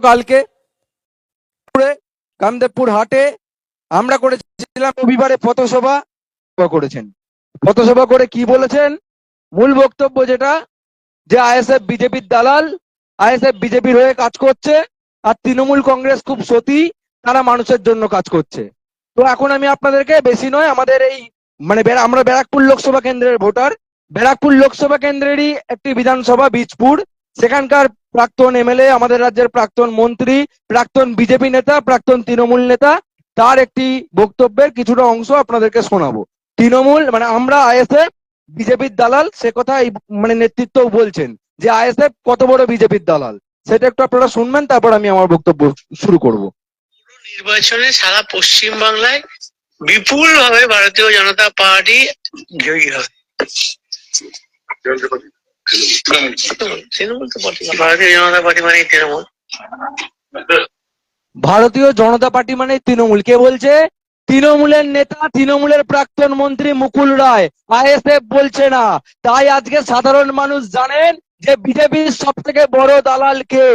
কালকে কামদেবপুর হাটে আমরা করেছিলাম রবিবারে পথসভা করেছেন। পথসভা করে কি বলেছেন? মূল বক্তব্য যেটা, যে আইএসএফ বিজেপির দালাল, আইএসএফ বিজেপির হয়ে কাজ করছে, আর তৃণমূল কংগ্রেস খুব সতী, তারা মানুষের জন্য কাজ করছে। তো এখন আমি আপনাদেরকে বেশি নয়, আমাদের এই আমরা ব্যারাকপুর লোকসভা কেন্দ্রের ভোটার, ব্যারাকপুর লোকসভা কেন্দ্রেরই একটি বিধানসভা বীজপুর, সেখানকার প্রাক্তন এমএলএ, আমাদের রাজ্যের প্রাক্তন মন্ত্রী, প্রাক্তন বিজেপি নেতা, প্রাক্তন তৃণমূল নেতা, তার একটি বক্তব্যের কিছুটা অংশ আপনাদেরকে শোনাবো। তৃণমূল আমরা আইএসএফ বিজেপির দালাল, সে কথা নেতৃত্ব বলছেন যে আইএসএফ কত বড় বিজেপির দালাল, সেটা একটু আপনারা শুনবেন, তারপর আমি আমার বক্তব্য শুরু করব। নির্বাচনে সারা পশ্চিম বাংলায় বিপুল ভাবে ভারতীয় জনতা পার্টি জয়ী হবে। ভারতীয় জনতা পার্টি মানে তৃণমূল। ভারতীয় জনতা পার্টি মানে তৃণমূল। কে বলছে? তৃণমূলের নেতা, তৃণমূলের প্রাক্তন মন্ত্রী মুকুল রায়, আইএসএফ বলছে না। তাই আজকে সাধারণ মানুষ জানেন যে বিজেপির সব থেকে বড় দালাল কে।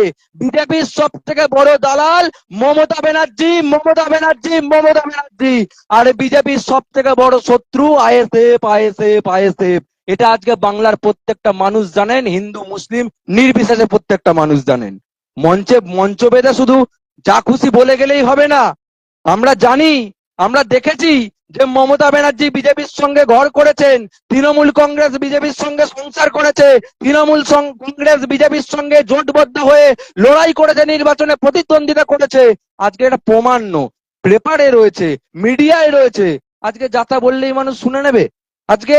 বিজেপির সব থেকে বড় দালাল মমতা ব্যানার্জি, মমতা ব্যানার্জি, মমতা ব্যানার্জি। আর বিজেপির সব থেকে বড় শত্রু আইএসএফ, আইএসএফ, আইএসএফ। এটা আজকে বাংলার প্রত্যেকটা মানুষ জানেন, হিন্দু মুসলিম নির্বিশেষে প্রত্যেকটা মানুষ জানেন। মঞ্চ বেঁধে শুধু যা খুশি বলে গেলেই হবে না। আমরা জানি, আমরা দেখেছি যে মমতা ব্যানার্জি বিজেপির সঙ্গে ঘর করেছেন, তৃণমূল কংগ্রেস বিজেপির সঙ্গে সংসার করেছে, তৃণমূল কংগ্রেস বিজেপির সঙ্গে জোটবদ্ধ হয়ে লড়াই করেছে, নির্বাচনে প্রতিদ্বন্দ্বিতা করেছে। আজকে এটা প্রমাণ্য, পেপারে রয়েছে, মিডিয়ায় রয়েছে। আজকে যাতা বললেই মানুষ শুনে নেবে? আজকে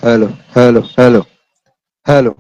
hello, hello, hello, hello,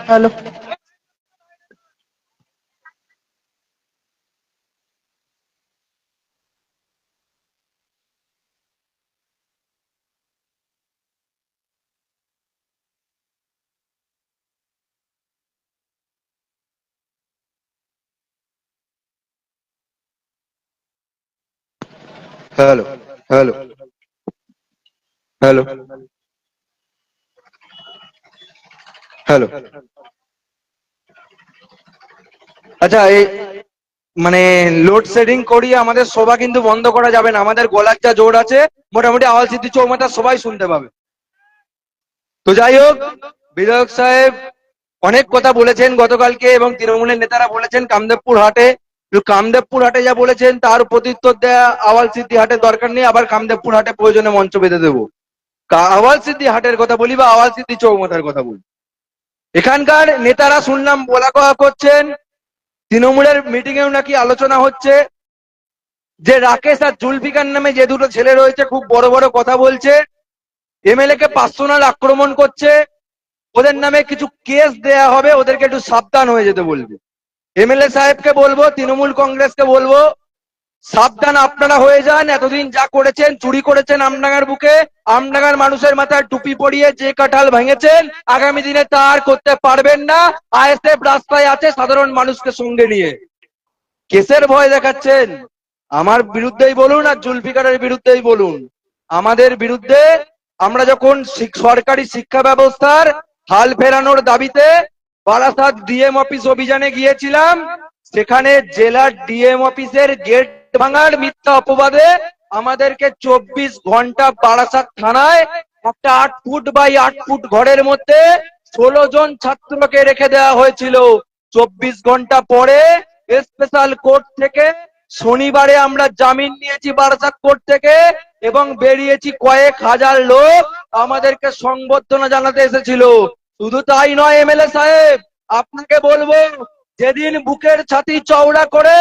hello. Hello, hello, hello, hello. আচ্ছা, এই লোডশেডিং করিয়ে আমাদের সভা কিন্তু বন্ধ করা যাবে না। আমাদের গলার যা জোর আছে, মোটামুটি আওয়াজ সিদ্ধি চৌমাথা সবাই শুনতে পাবে। তো যাই হোক, বিধায়ক সাহেব অনেক কথা বলেছেন গতকালকে, এবং তৃণমূলের নেতারা বলেছেন কামদেবপুর হাটে। কামদেবপুর হাটে যা বলেছেন তার প্রত্যুত্তর দেয়া আওয়াল সিদ্ধি হাটের দরকার নেই, আবার কামদেবপুর হাটে প্রয়োজনে মঞ্চ বেঁধে দেবো। আওয়াল সিদ্ধি হাটের কথা বলি বা আওয়াল সিদ্ধি চৌমাথার কথা বলি। এখানকার নেতারা শুনলাম বলা কওয়া করছেন, তৃণমূলের মিটিং এও নাকি আলোচনা হচ্ছে যে রাকেশ আর জুলফিকার নামে যে দুটো ছেলে রয়েছে খুব বড় বড় কথা বলছে, এমএলএ কে পার্সোনাল আক্রমণ করছে, ওদের নামে কিছু কেস দেয়া হবে, ওদেরকে একটু সাবধান হয়ে যেতে বলবে। এমএলএ সাহেবকে বলবো, তৃণমূল কংগ্রেসকে বলবো, সাবধান আপনারা হয়ে যান। এতদিন যা করেছেন, চুরি করেছেন আমডাঙ্গার বুকে, আমডাঙ্গার মানুষের মাথায় টুপি পরিয়ে যে কাঁঠাল ভেঙেছেন, আগামী দিনে তা আর করতে পারবেন না। আইএসএফ রাস্তায় আছে সাধারণ মানুষকে সঙ্গে নিয়ে। কেসের ভয় দেখাচ্ছেন, আমার বিরুদ্ধেই বলুন আর জুলফিকারের বিরুদ্ধেই বলুন, আমাদের বিরুদ্ধে। আমরা যখন সরকারি শিক্ষা ব্যবস্থার হাল ফেরানোর দাবিতে বারাসাত ডিএম অফিস অভিযানে গিয়েছিলাম, সেখানে জেলার ডিএম অফিসের গেট ভাঙার মিথ্যা অপবাদে আমাদেরকে 24 ঘন্টা বারাসাত থানায় একটা 8 ফুট বাই 8 ফুট ঘরের মধ্যে 16 জন ছাত্রকে রেখে দেওয়া হয়েছিল। 24 ঘন্টা পরে স্পেশাল কোর্ট থেকে শনিবারে আমরা জামিন নিয়েছি বারাসাত কোর্ট থেকে, এবং বেরিয়েছি। কয়েক হাজার লোক আমাদেরকে সংবর্ধনা জানাতে এসেছিল। শুধু তাই নয় এমএলএ সাহেব, আপনাকে বলবো, যেদিন বুকের ছাতি চওড়া করে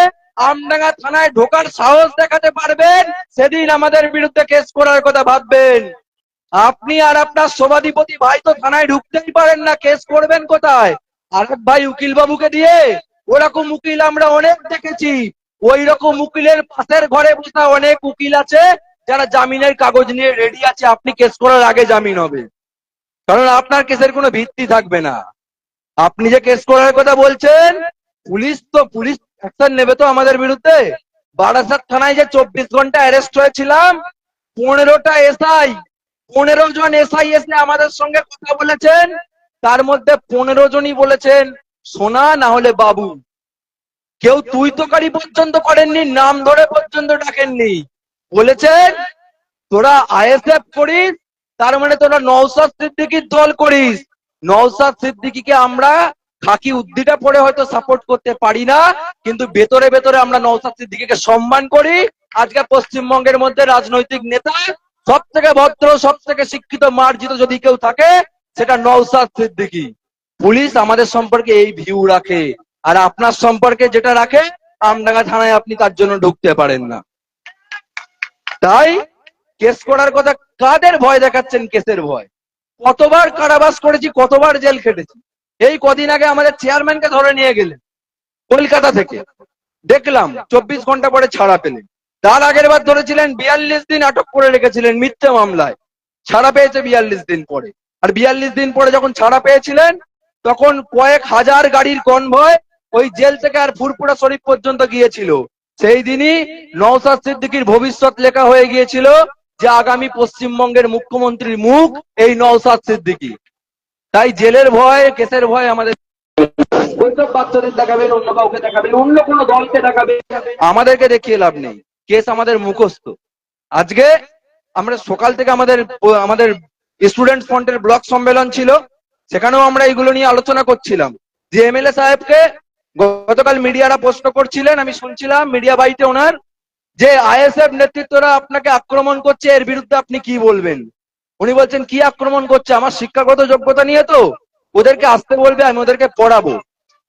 আমডাঙ্গা থানায় ঢোকার সাহস দেখাতে পারবেন, সেদিন আমাদের বিরুদ্ধে কেস করার কথা ভাববেন। আপনি আর আপনার সভাধিপতি ভাই তো থানায় ঢুকতেই পারেন না, কেস করবেন কোথায়? আর এক ভাই উকিল বাবুকে দিয়ে, ওরকম উকিল আমরা অনেক দেখেছি। ওই রকম উকিলের পাশের ঘরে বসা অনেক উকিল আছে যারা জামিনের কাগজ নিয়ে রেডি আছে, আপনি কেস করার আগে জামিন হবে, কারণ আপনার কেসের কোনো ভিত্তি থাকবে না। আপনি যে কেস করার কথা বলছেন, পুলিশ অ্যাকশন নেবে তো আমাদের বিরুদ্ধে। বারাসাত থানায় যে 24 ঘন্টা অ্যারেস্ট হয়েছিলাম, 15টা এসআই, 15 জন এসআই এসে আমাদের সঙ্গে কথা বলেছেন। তার মধ্যে 15 জনই বলেছেন সোনা না হলে বাবু। কেউ তুই তোকারি পর্যন্ত করেননি, নাম ধরে পর্যন্ত ডাকেননি। বলেছেন তোরা আইএসএফ করিস, তার মানে তোরা নওশাদ সিদ্দিকীর দল করিস। নওশাদ সিদ্দিকীকে আমরা খাকি উদ্দিটা পরে হয়তো সাপোর্ট করতে পারি না, কিন্তু ভেতরে ভেতরে আমরা নওশাদ সিদ্দিকীকে সম্মান করি। আজকে পশ্চিমবঙ্গের মধ্যে রাজনৈতিক নেতা সব থেকে ভদ্র, সব থেকে শিক্ষিত, মার্জিত যদি কেউ থাকে, সেটা নওশাদ সিদ্দিকী। পুলিশ আমাদের সম্পর্কে এই ভিউ রাখে, আর আপনার সম্পর্কে যেটা রাখে, আমডাঙ্গা থানায় আপনি তার জন্য ঢুকতে পারেন না। তাই কেস করার কথা, কাদের ভয় দেখাচ্ছেন? কেসের ভয়। কতবার কারাবাস করেছি, কতবার জেল খেটেছি। এই কদিন আগে আমাদের চেয়ারম্যানকে ধরে নিয়ে গেলেন কলকাতা থেকে, দেখলাম 24 ঘন্টা পরে ছাড়া পেলেন। তার আগের বার ধরেছিলেন 42 দিন আটক করে রেখেছিলেন মিথ্যে মামলায়, ছাড়া পেয়েছে 42 দিন পরে। আর 42 দিন পরে যখন ছাড়া পেয়েছিলেন, তখন কয়েক হাজার গাড়ির কনভয় ওই জেল থেকে আর ফুরপুরা শরীফ পর্যন্ত গিয়েছিল। সেই দিনই নওশাদ সিদ্দিকীর ভবিষ্যৎ লেখা হয়ে গিয়েছিল যে আগামী পশ্চিমবঙ্গের মুখ্যমন্ত্রীর মুখ এই নওশাদ সিদ্দিকী। তাই জেলের ভয়, কেসের ভয় আমাদের। ওইসব বাচ্চাদের দেখাবেন, অন্য কাউকে দেখাবেন, অন্য কোনো দলকে দেখাবেন, আমাদেরকে দেখিয়ে লাভ নেই। কেস আমাদের মুখস্থ। আজকে আমরা সকাল থেকে আমাদের স্টুডেন্ট ফ্রন্টের ব্লক সম্মেলন ছিল, সেখানেও আমরা এগুলো নিয়ে আলোচনা করছিলাম যে এমএলএ সাহেবকে গতকাল মিডিয়ারা প্রশ্ন করছিলেন, আমি শুনছিলাম মিডিয়া বাইটে ওনার, যে আইএসএফ নেতৃত্বরা আপনাকে আক্রমণ করছে, এর বিরুদ্ধে আপনি কি বলবেন? উনি বলছেন কি আক্রমণ করছে? আমার শিক্ষাগত যোগ্যতা নিয়ে তো ওদেরকে আসতে বলবে, আমি ওদেরকে পড়াবো।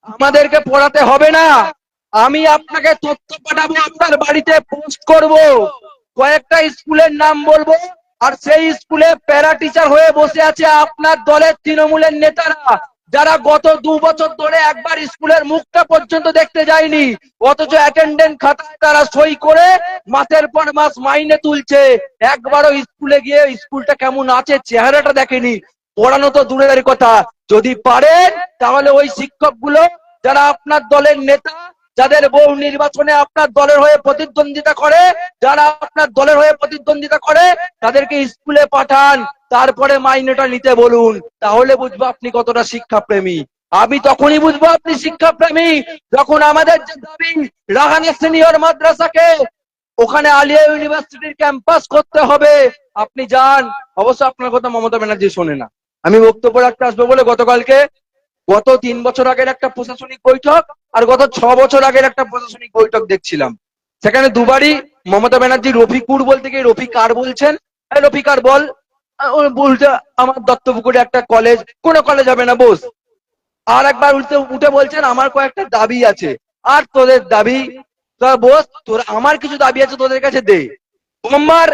আমাদেরকে পড়াতে হবে না, আমি আপনাকে তথ্য পাঠাবো, আপনার বাড়িতে পোস্ট করব, কয়েকটা স্কুলের নাম বলবো, আর সেই স্কুলে প্যারা টিচার হয়ে বসে আছে আপনার দলের তৃণমূলের নেতারা, যারা গত 2 বছর ধরে একবার স্কুলের মুখটা পর্যন্ত দেখতে যায়নি, অথচ অ্যাটেন্ডেন্ট খাতায় তারা সই করে মাসের পর মাস মাইনে তুলছে। একবারও স্কুলে গিয়ে স্কুলটা কেমন আছে চেহারাটা দেখেনি, পড়ানো তো দূরের কথা। যদি পারেন তাহলে ওই শিক্ষকগুলো যারা আপনার দলের নেতা, যাদের বহু নির্বাচনে আপনার দলের হয়ে প্রতিদ্বন্দ্বিতা করে, তাদেরকে স্কুলে পাঠান, তারপরে মাইনেটা নিতে বলুন। তাহলে বুঝবো আপনি কতটা শিক্ষাপ্রেমী। আমি তখনই বুঝবো আপনি শিক্ষাপ্রেমী যখন আমাদের যে দাবি রাহানে সিনিয়র মাদ্রাসাকে ওখানে আলিয়া ইউনিভার্সিটির ক্যাম্পাস করতে হবে, আপনি যান। অবশ্য আপনার কথা মমতা ব্যানার্জি শোনে না। আমি বক্তব্য রাখতে আসবো বলে গতকালকে গত 3 বছর আগের একটা প্রশাসনিক বৈঠক আর গত 6 বছর আগের একটা প্রশাসনিক বৈঠক দেখছিলাম। সেখানে দুবারই মমতা ব্যানার্জি রফিকুর বলতে গিয়ে রফিকার বলছেন। এই রফিকার বল। ও বলছে আমার দত্তপুকুরে একটা কলেজ, কোনো কলেজ হবে না, বস। আর একবার উঠে উঠে বলছেন আমার কয়েকটা দাবি আছে। আর তোদের দাবি, তোরা বস, তোর আমার কিছু দাবি আছে তোদের কাছে দে। সোমবার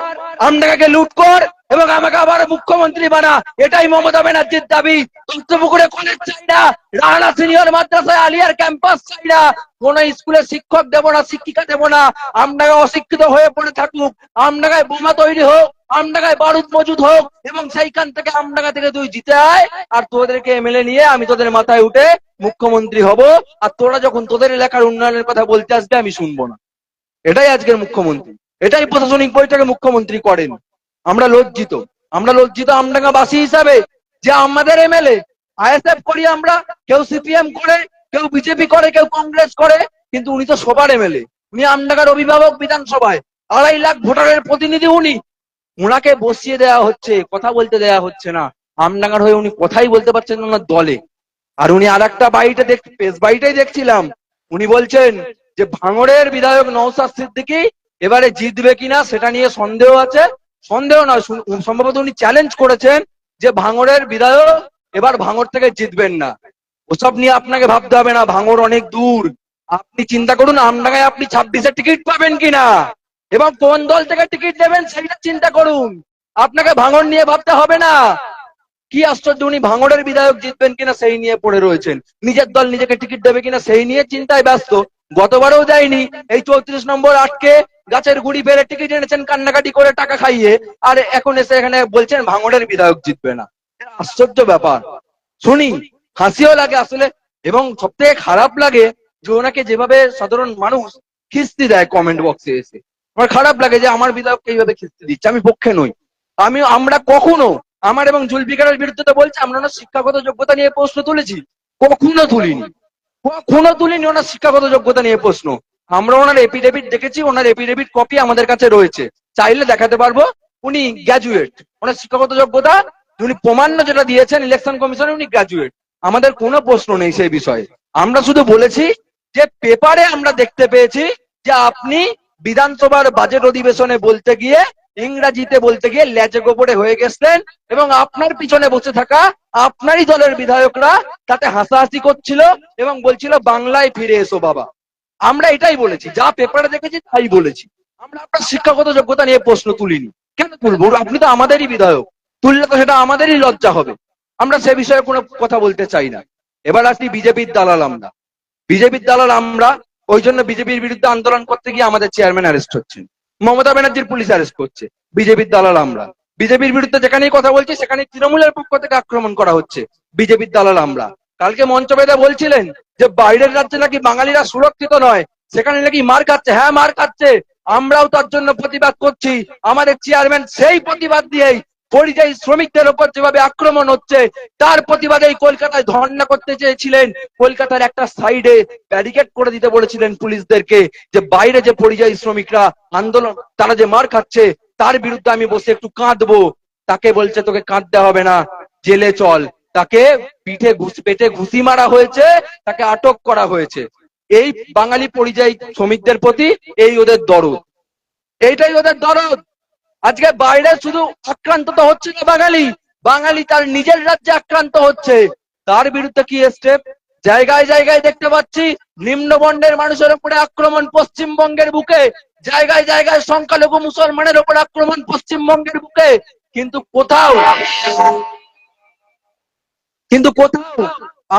আমডাঙ্গাকে লুট কর এবং আমাকে আবার মুখ্যমন্ত্রী বানা, এটাই মমতা ব্যানার্জির দাবি। দত্তপুকুরে কলেজ চাই না, রানা সিনিয়র মাদ্রাসায় আলিয়ার ক্যাম্পাস চাই না, কোন স্কুলে শিক্ষক দেব না, শিক্ষিকা দেব না। আমডাঙ্গা অশিক্ষিত হয়ে পড়ে থাকুক, আমডাঙ্গায় বোমা তৈরি হোক, আমডাঙ্গায় বারুদ মজুদ হোক, এবং সেইখান থেকে আমডাঙ্গা থেকে তুই জিতে আয়, আর তোদেরকে এমএলএ নিয়ে আমি তোদের মাথায় উঠে মুখ্যমন্ত্রী হব। আর তোরা যখন তোদের এলাকার উন্নয়নের কথা বলতে আসবে আমি শুনবো না। এটাই আজকের মুখ্যমন্ত্রী, এটাই প্রশাসনিক বৈঠকে মুখ্যমন্ত্রী করেন। আমরা লজ্জিত, আমরা লজ্জিত আমডাঙ্গাবাসী হিসাবে যে আমাদের এমএলএ আইএসএফ করি আমরা, কেউ সিপিএম করে, কেউ বিজেপি করে, কেউ কংগ্রেস করে, কিন্তু উনি তো সবার এমএলএ। উনি আমডাঙ্গার অভিভাবক বিধানসভায়, 2.5 লাখ ভোটারের প্রতিনিধি উনি। উনাকে বসিয়ে দেওয়া হচ্ছে, কথা বলতে দেওয়া হচ্ছে না। আমডাঙ্গার হয়ে উনি কথাই বলতে পারছেন না ওনার দলে। আর উনি আর একটা প্রেস বাইটেই দেখছিলাম, উনি বলছেন যে ভাঙড়ের বিধায়ক নওশাদ সিদ্দিকী এবারে জিতবে কিনা সেটা নিয়ে সন্দেহ আছে। সন্দেহ নয়, সম্ভবত উনি চ্যালেঞ্জ করেছেন যে ভাঙড়ের বিধায়ক এবার ভাঙড় থেকে জিতবেন না। ওসব নিয়ে আপনাকে ভাবতে হবে না, ভাঙড় অনেক দূর। আপনি চিন্তা করুন আমডাঙ্গায় আপনি 26-এ টিকিট পাবেন কিনা এবং কোন দল থেকে টিকিট দেবেন সেইটা চিন্তা করুন। আপনাকে ভাঙড় নিয়ে ভাবতে হবে না। কি আশ্চর্য, উনি ভাঙড়ের বিধায়ক জিতবেন কিনা সেই নিয়ে পড়ে রয়েছেন, নিজের দল নিজেকে টিকিট দেবে কিনা সেই নিয়ে চিন্তায় ব্যস্ত। গতবারও দেয়নি, এই 34 নম্বর আটকে গাছের গুড়ি ফেলে টিকিট এনেছেন কান্নাকাটি করে টাকা খাইয়ে, আর এখন এসে এখানে বলছেন ভাঙড়ের বিধায়ক জিতবে না। আশ্চর্য ব্যাপার, শুনি হাসিও লাগে আসলে, এবং সব থেকে খারাপ লাগে যে ওনাকে যেভাবে সাধারণ মানুষ খিস্তি দেয় কমেন্ট বক্সে এসে। আমার খারাপ লাগে যে আমার বিধায়ককে এইভাবে খিস্তি দিচ্ছে, আমি পক্ষে নই। আমরা কখনো আমার এবং জুলফিকারের বিরুদ্ধে তো বলছে আমরা ওনার শিক্ষাগত যোগ্যতা নিয়ে প্রশ্ন তুলেছি, কখনো তুলিনি, কখনো তুলিনি ওনার শিক্ষাগত যোগ্যতা নিয়ে প্রশ্ন। আমরা ওনার এপিডেভিট দেখেছি, ওনার এপিডেভিট কপি আমাদের কাছে রয়েছে, চাইলে দেখাতে পারবো। উনি গ্র্যাজুয়েট, ওনার শিক্ষাগত যোগ্যতা উনি প্রমাণ্য যেটা দিয়েছেন ইলেকশন কমিশনে, উনি গ্র্যাজুয়েট। আমাদের কোনো প্রশ্ন নেই সেই বিষয়ে। আমরা শুধু বলেছি যে পেপারে আমরা দেখতে পেয়েছি যে আপনি বিধানসভার বাজেট অধিবেশনে বলতে গিয়ে, ইংরাজিতে বলতে গিয়ে ল্যাজে গোপরে হয়ে গেছেন, এবং আপনার পিছনে বসে থাকা আপনারই দলের বিধায়করা তাতে হাসাহাসি করছিল এবং বলছিল বাংলায় ফিরে এসো বাবা। আমরা এটাই বলেছি, যা পেপারে দেখেছি তাই বলেছি। আমরা আপনার শিক্ষাগত যোগ্যতা নিয়ে প্রশ্ন তুলিনি। কেন তুলবো? আপনি তো আমাদেরই বিধায়ক, তুললে তো সেটা আমাদেরই লজ্জা হবে। আমরা সে বিষয়ে কোনো কথা বলতে চাই না। এবার আসি বিজেপির দালাল। আমরা বিজেপির দালাল, আমরা ওই জন্য বিজেপির বিরুদ্ধে আন্দোলন করতে গিয়ে আমাদের চেয়ারম্যান অ্যারেস্ট হচ্ছেন, মমতা ব্যানার্জির পুলিশ অ্যারেস্ট করছে। বিজেপির দালাল আমরা, বিজেপির বিরুদ্ধে যেখানেই কথা বলছি সেখানে তৃণমূলের পক্ষ থেকে আক্রমণ করা হচ্ছে। বিজেপির দালাল আমরা। কালকে মঞ্চ বেঁধে বলছিলেন যে বাইরের রাজ্যে নাকি বাঙালিরা সুরক্ষিত নয়, সেখানে নাকি মার খাচ্ছে। হ্যাঁ, মার খাচ্ছে, আমরাও তার জন্য প্রতিবাদ করছি। আমাদের চেয়ারম্যান সেই প্রতিবাদ দিয়েই পরিযায়ী শ্রমিকদের উপর যেভাবে আক্রমণ হচ্ছে তার প্রতিবাদেই কলকাতায় ধর্ণা করতে চেয়েছিলেন। কলকাতার একটা সাইডে ব্যারিকেড করে দিতে বলেছিলেন পুলিশদেরকে, যে বাইরে যে পরিযায়ী শ্রমিকরা আন্দোলন, তারা যে মার খাচ্ছে তার বিরুদ্ধে আমি বসে একটু কাঁদবো। তাকে বলছে তোকে কাঁদতে হবে না, জেলে চল। তাকে পেটে ঘুষি মারা হয়েছে, তাকে আটক করা হয়েছে। এই বাঙালি পরিযায়ী শ্রমিকদের প্রতি এই ওদের দরদ, এইটাই ওদের দরদ। আজকে বাইরে শুধু আক্রান্ত তো হচ্ছে না বাঙালি, বাঙালি তার নিজের রাজ্যে আক্রান্ত হচ্ছে। তার বিরুদ্ধে কি স্টেপ? জায়গায় জায়গায় দেখতে পাচ্ছি নিম্নবর্ণের মানুষের উপরে আক্রমণ পশ্চিমবঙ্গের বুকে, জায়গায় জায়গায় সংখ্যালঘু মুসলমানের উপর আক্রমণ পশ্চিমবঙ্গের বুকে। কিন্তু কোথাও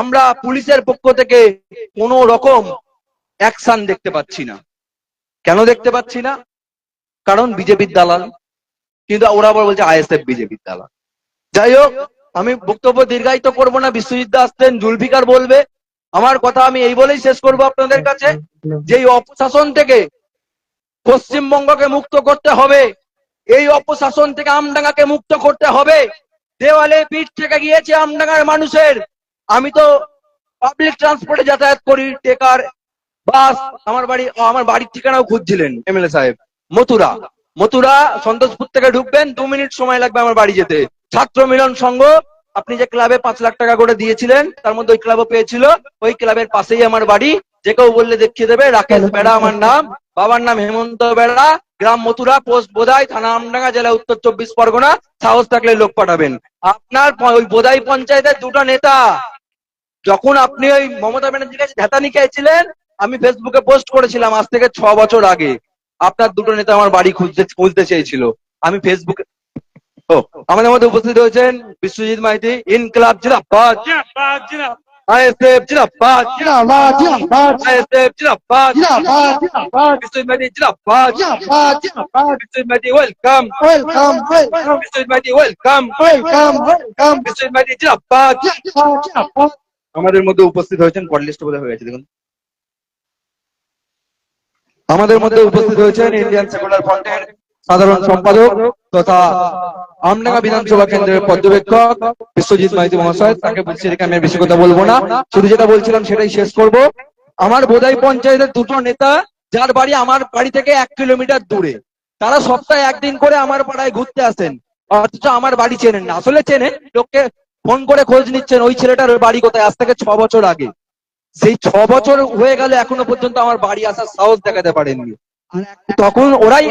আমরা পুলিশের পক্ষ থেকে কোন রকম অ্যাকশন দেখতে পাচ্ছি না। কেন দেখতে পাচ্ছি না? কারণ বিজেপির দালাল। কিন্তু ওরা আবার বলছে আইএসএফ বিজেপির দালাল। যাই হোক, আমি বক্তব্য দীর্ঘায়িত করবো না। বিশ্বজিৎ দা আসছেন, জুলফিকার বলবে। আমার কথা আমি এই বলেই শেষ করবো আপনাদের কাছে, যে এই অপশাসন থেকে পশ্চিমবঙ্গকে মুক্ত করতে হবে, এই অপশাসন থেকে আমডাঙ্গাকে মুক্ত করতে হবে। দেওয়ালে পিঠ থেকে গিয়েছে আমডাঙ্গার মানুষের। আমি তো পাবলিক ট্রান্সপোর্টে যাতায়াত করি, টেকার, বাস। আমার বাড়ির ঠিকানাও খুঁজছিলেন এমএলএ সাহেব, মথুরা সন্তোষপুর থেকে ঢুকবেন, 2 মিনিট সময় লাগবে আমার বাড়ি যেতে। ছাত্র মিলন সংঘ আপনি যে ক্লাবে 5 লাখ টাকা করে দিয়েছিলেন তার মধ্যে ওই ক্লাবও পেয়েছিল, ওই ক্লাবের পাশেই আমার বাড়ি। যে কেউ বললে দেখিয়ে দেবে। রাকেশ বেড়া আমার নাম, বাবার নাম হেমন্ত বেড়া, গ্রাম মথুরা, পোস্ট বোদাই, থানা আমডাঙ্গা, জেলা উত্তর 24 পরগনা। সাহস থাকলে লোক পাঠাবেন। আপনার ওই বোদাই পঞ্চায়েতের দুটো নেতা, যখন আপনি ওই মমতা ব্যানার্জির কাছে ঝাঁটানি খেয়েছিলেন, আমি ফেসবুকে পোস্ট করেছিলাম আজ থেকে 6 বছর আগে। আপনার দুটো নেতা আমার বাড়ি খুঁজতে চেয়েছিল। আমি ফেসবুকে ও আমাদের মধ্যে উপস্থিত হয়েছেন বিশ্বজিৎ মাইতি, ইনকলাব জিন্দাবাদ, আইএসএফ জিন্দাবাদ, জিন্দাবাদ জিন্দাবাদ আইএসএফ জিন্দাবাদ, জিন্দাবাদ জিন্দাবাদ বিশ্বজিৎ মাইতি জিন্দাবাদ, জিন্দাবাদ জিন্দাবাদ Biswajit Maiti welcome, welcome welcome Biswajit Maiti welcome, welcome welcome Biswajit Maiti জিন্দাবাদ। জিন্দাবাদ জিন্দাবাদ আমাদের মধ্যে উপস্থিত হয়েছেন, কল লিস্ট বোধহয় হয়ে গেছে দেখুন। আমাদের মধ্যে উপস্থিত হয়েছেন ইন্ডিয়ান সেকুলার ফ্রন্টের সাধারণ সম্পাদক তথা আমডাঙ্গা বিধানসভা কেন্দ্রের পর্যবেক্ষক বিশ্বজিৎ মাইতি মহাশয়। তাকে বলছি রেখে আমি আর বেশি কথা বলবো না, শুধু যেটা বলছিলাম সেটাই শেষ করব। আমার বোদাই পঞ্চায়েতের দুটো নেতা, যার বাড়ি আমার বাড়ি থেকে 1 কিলোমিটার দূরে, তারা সপ্তাহে একদিন করে আমার পাড়ায় ঘুরতে আসেন, অথচ আমার বাড়ি চেনেন না। আসলে চেনেন, লোককে ফোন করে খোঁজ নিচ্ছেন ওই ছেলেটার বাড়ি কোথায়, আজ থেকে 6 বছর আগে। সেই 6 বছর হয়ে গেল এখনো পর্যন্ত আমার বাড়ি আসার সাহস দেখাতে পারেননি। তখন ওরাই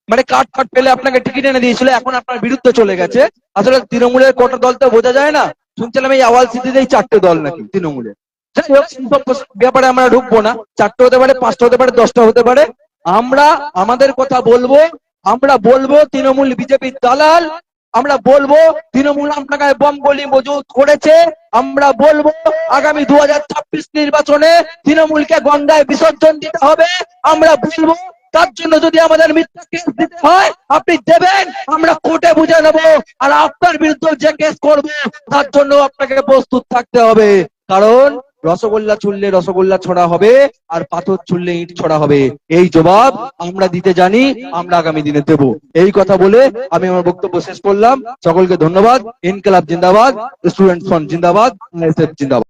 মানে কাট পেলে আপনাকে টিকিট এনে দিয়েছিল, এখন আপনার বিরুদ্ধে চলে গেছে। আসলে তৃণমূলের কটা দল তো বোঝা যায় না। শুনছিলাম এই আওয়াল সিটিতেই 4টে দল নাকি তৃণমূলের। যাই হোক, সেইসব ব্যাপারে আমরা ঢুকবো না। 4টে হতে পারে, 5টা হতে পারে, 10টা হতে পারে। আমরা আমাদের কথা বলবো। আমরা বলবো তৃণমূল বিজেপির দালাল। আমরা বলবো তৃণমূল আপনাকে বম গলি মজুত করেছে। আমরা বলবো আগামী 2026 নির্বাচনে তৃণমূলকে গঙ্গায় বিসর্জন দিতে হবে। আমরা বলবো তার জন্য যদি আমাদের মিথ্যা কেস দিতে হয় আপনি দেবেন, আমরা কোর্টে বুঝে নেবো। আর আপনার বিরুদ্ধে যে কেস করবো তার জন্য আপনাকে প্রস্তুত থাকতে হবে। কারণ রসগোল্লা ছুড়লে রসগোল্লা ছড়া হবে, আর পাথর ছুড়লে ইট ছড়া হবে। এই জবাব আমরা দিতে জানি, আমরা আগামী দিনে দেব। এই কথা বলে আমি আমার বক্তব্য শেষ করলাম। সকলকে ধন্যবাদ। ইনকলাব জিন্দাবাদ, স্টুডেন্টস ফ্রন্ট জিন্দাবাদ, আইএসএফ জিন্দাবাদ।